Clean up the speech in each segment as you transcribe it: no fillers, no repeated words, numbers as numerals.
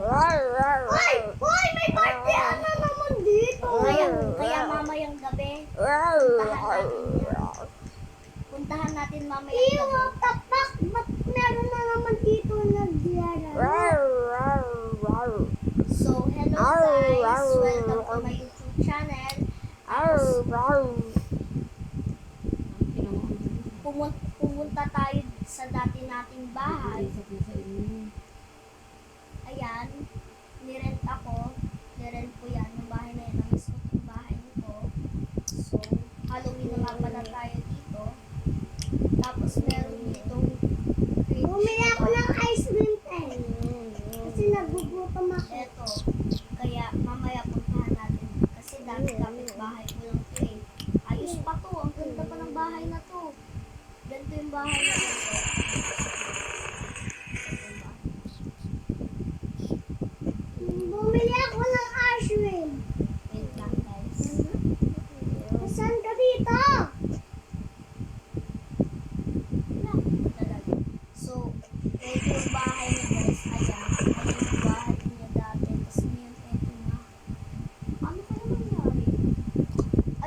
Hoy! May party na naman dito. Kaya mamayang gabi, puntahan natin mamayang gabi. Iyo, tapak! Ba't meron na naman dito nagyara? So, hello guys! Welcome to my YouTube channel. Pumunta tayo sa dati nating bahay. Ayan, nirent ko yan, yung bahay na yan, namiss ko yung bahay nito. So, Halloween na nga pala tayo dito. Tapos meron ditong bumili ako ng ice cream kasi nagugutom ako. Eto, kaya mamaya puntahan natin. Kasi dati kapit bahay ko lang ito eh. Ayos pa to, ang ganda pa ng bahay na to. Ganito yung bahay na to. Bumili ako ng ice cream. Wait lang guys. Saan ka dito? Wala, talaga. So, ito yung bahay niya guys. Ayan. Ayan yung bahay niya dati. Tapos ngayon, ito na. Ano kaya nangyari?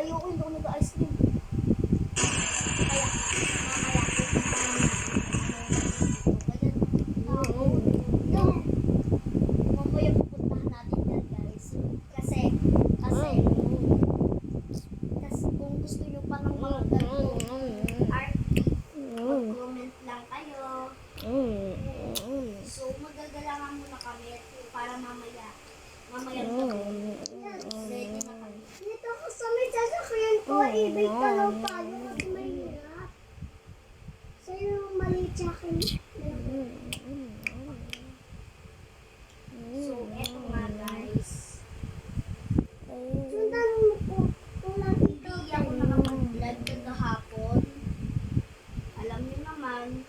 Ayoko hindi ako nag-ice cream. Kaya, mamaya ko mamaya pupuntahan natin yan guys. Kasi kung gusto nyo pa ng mga ganito RP, mag-comment lang kayo. So magagalangan muna kami para mamaya gabi ready na kami. Dito ako sa may sasakyan ko, ibig ka lang tayo kasi mahirap. Sa'yo yung maliit sa akin. So, eto nga guys. Sundan mo po. Hindi ako nakapag-vlog kahapon. Alam niyo naman,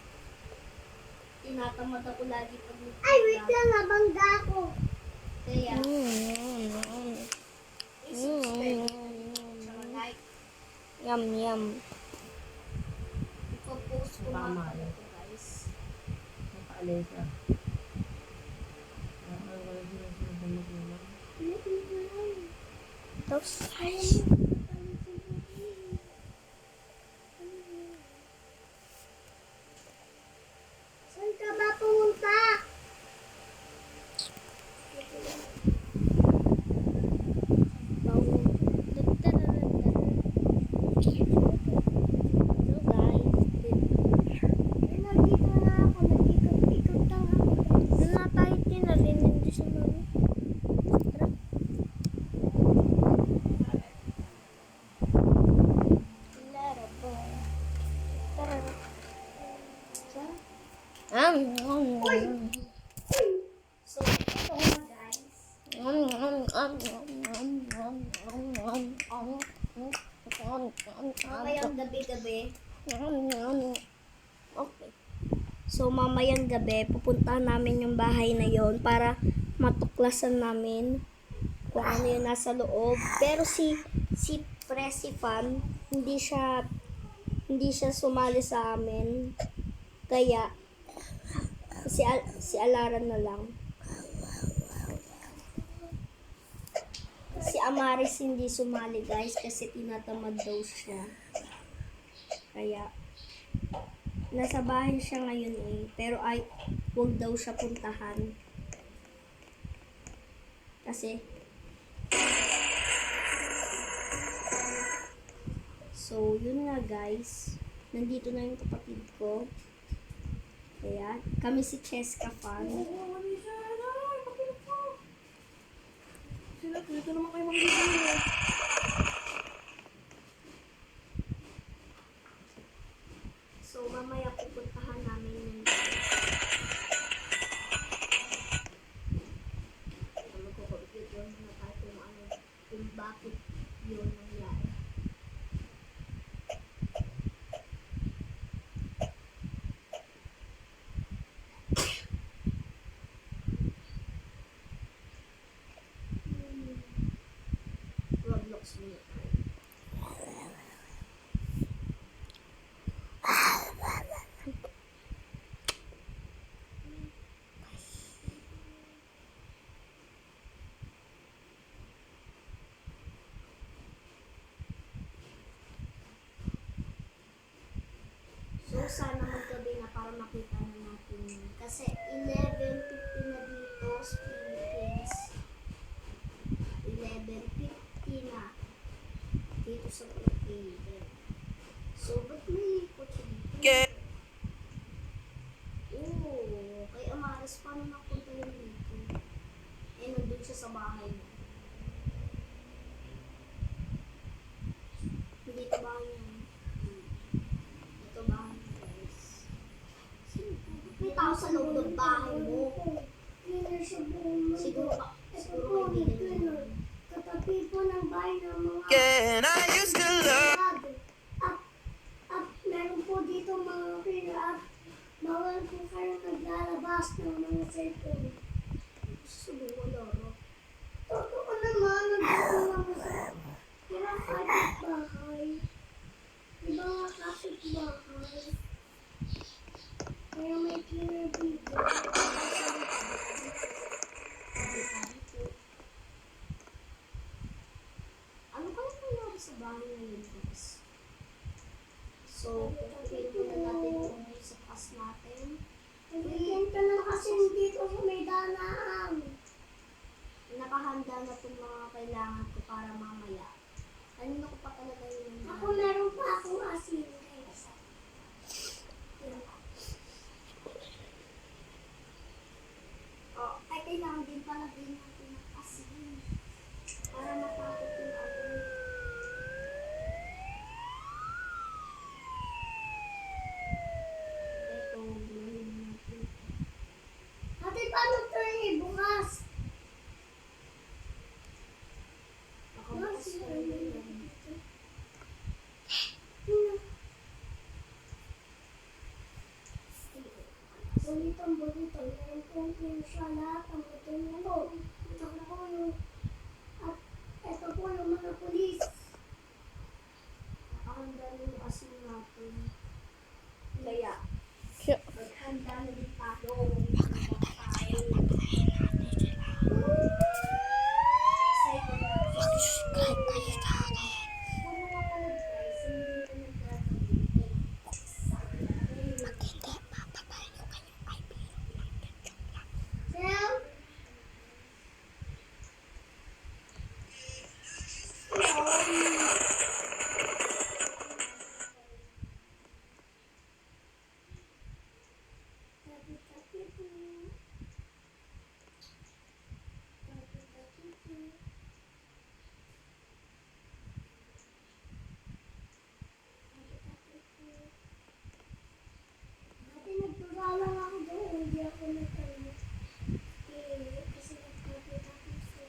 tinatamad ako lagi pag nag-vlog. Ay, wait lang, nabangga ako. Kaya, i-subscribe. Tsaka like. Yum. Ipo-post ko nga pala ito guys. Nakaalis na. Tapos, Saan ka ba pumunta? Nandito na ako, nag-ikot-ikot lang ako. doon na tayo tinalinin din sa mami. So, ito nga guys. Mamayang gabi-gabi. Okay. So, mamayang gabi, pupuntahan namin yung bahay na yon para matuklasan namin kung ano yung nasa loob. Pero si Presi Fan, hindi siya sumali sa amin. Kaya, si Alaran na lang. Si Amaris hindi sumali guys kasi tinatamad daw siya. Kaya, nasa bahay siya ngayon eh. Pero huwag daw siya puntahan. Kasi, so, yun nga guys. Nandito na yung kapatid ko. Kaya, kami si Cheska Fan. Sila, dito naman kayo mag-video. So, mamaya pupuntahan namin yung magkukupit yun na tayo kung bakit yun nangyari. Roblox muna tayo. sana maggabi na para makita na natin yun. Kasi 11:50 na dito sa Philippines. 11:50 na dito sa Philippines. So, ba't may kotse dito? Oo, kay Amaris, paano napunta yun dito? Eh, nandun siya sa bahay mo. Hindi ito bahay niya. Ito bahay niya, guys. May tao sa loob ng bahay mo. Siguro kaibigan mo. Katabi po ng bahay ng mga And I used to love. at meron po dito mga at bawal po kayo naglalabas ng mga cellphone. Siguro, Loro. Totoo naman, nagtutulong sa ilang kapitbahay. Iba nga kapitbahay. Kaya may killer dito. Ano kaya nangyari sa bahay ngayon, guys? So, pipiliin muna natin kung sa pass natin. Bigyan ka na kasi dito sa may danaan. Nakahanda na itong mga kailangan ko para mamaya. Kanina ko pa talaga yun. Ako meron pa akong asin. Oh, ay kailangan din pala din natin ng asin. Para matapos yung ano. Ito, gawin natin. Ate, paano ito bukas? Nakabukas ko rin yun. Bulitong bulito. Meron pong siya lahat ang buto niya po. Ito po yung at ito po yung mga pulis. Nakahanda na yung asin natin. Kaya, Siya. maghanda na din tayo. Excited na ako. Subscribe kayo sa akin. Ano nga pala guys, hindi ka nagkakabili. Pag hindi, mapapay nyo kayo. Ay, biro lang. Joke lang. Sam? Ate, nagtulala ako doon. Hindi ako nagtulala. Kasi nagkapit-kapit siya.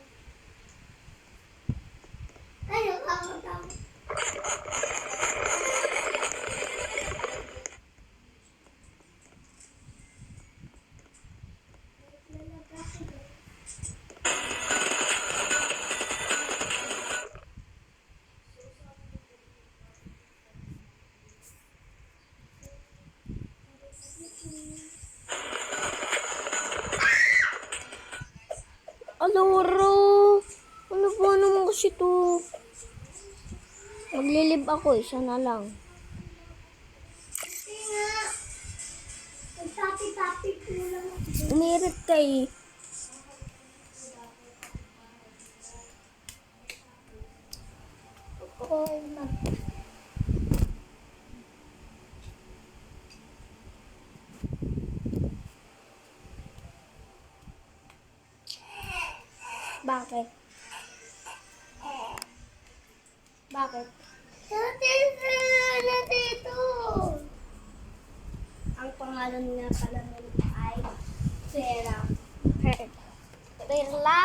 Ayun, ako. Aloro! Ano ba naman kasi to? Maglilib ako, isa na lang. Kasi nga, nagtapit-tapit ko lang ako. Umirit kay. Oo, na. Bakit? Bakit? Ate, na dito. Ang pangalan nga pala nun ay Vera. Perla?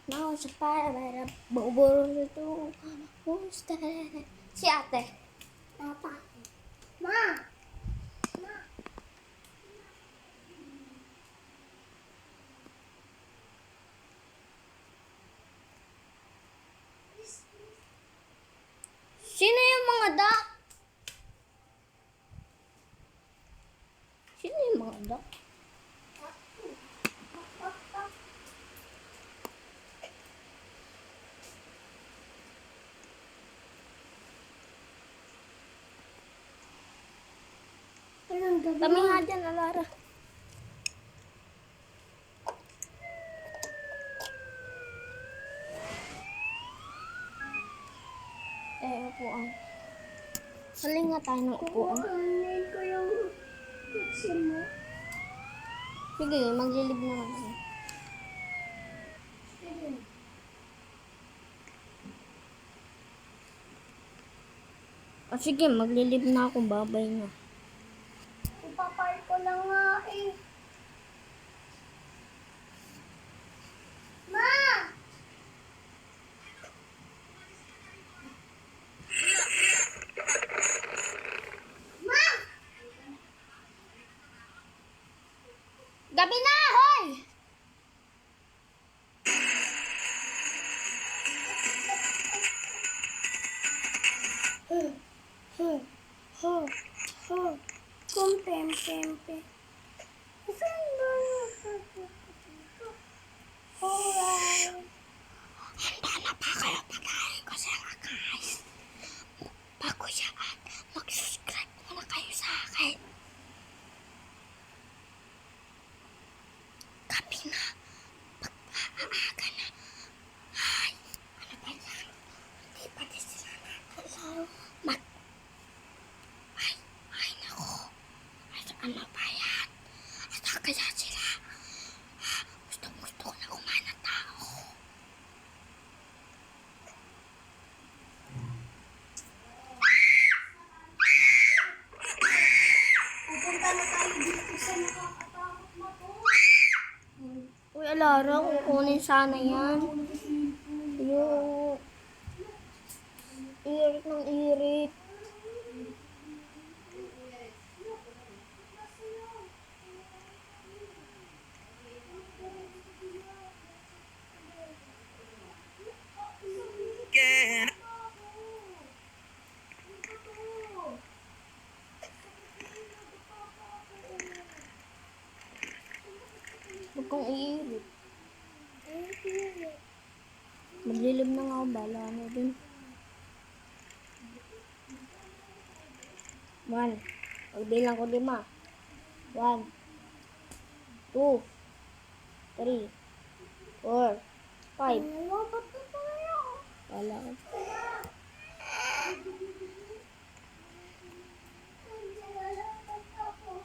Mau para bubur itu Ustaz. Si ate. Papa. Ma! Sino yung mga da? Sino yung mga da? Anong gabi? Kami nga dyan, Alara. Upuan. Saling nga tayo ng upuan. Kukuhanin ko yung kutsi mo. Sige, maglilib naman ako. Sige. Sige, maglilib na ako, babay na. Ipapark ko lang nga eh. Ma! Ma! Gabi na, hoy! Kumpem-pempe. Saan ba yung alright. Handa na pa kayo pagkain ko sa guys. Bago yan, mag-subscribe muna kayo sa akin. Gabi na. Pag-aaga na. Ay, ano ba yan? Hindi pa din sila nakalaro. Ay, naku. Ano ba yan? Asa kaya sila? Gusto ko na kumain ng tao. Pupunta na tayo dito sa nakakatakot na to. Uy, Alara, kukunin sana yan. Yung irit ng irit. Again. Huwag kang iirit. Maglilib na nga ako, bala na din. 1. Pagbilang ko 5. 1, 2, 3, 4, 5. Ba't na tayo? Wala ko. Naglalakad ako.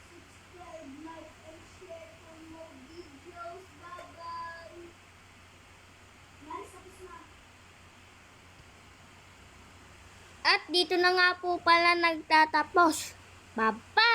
Subscribe, like, and share for more videos. Bye-bye! Guys, tapos na. At dito na nga po pala nagtatapos. Bye-bye!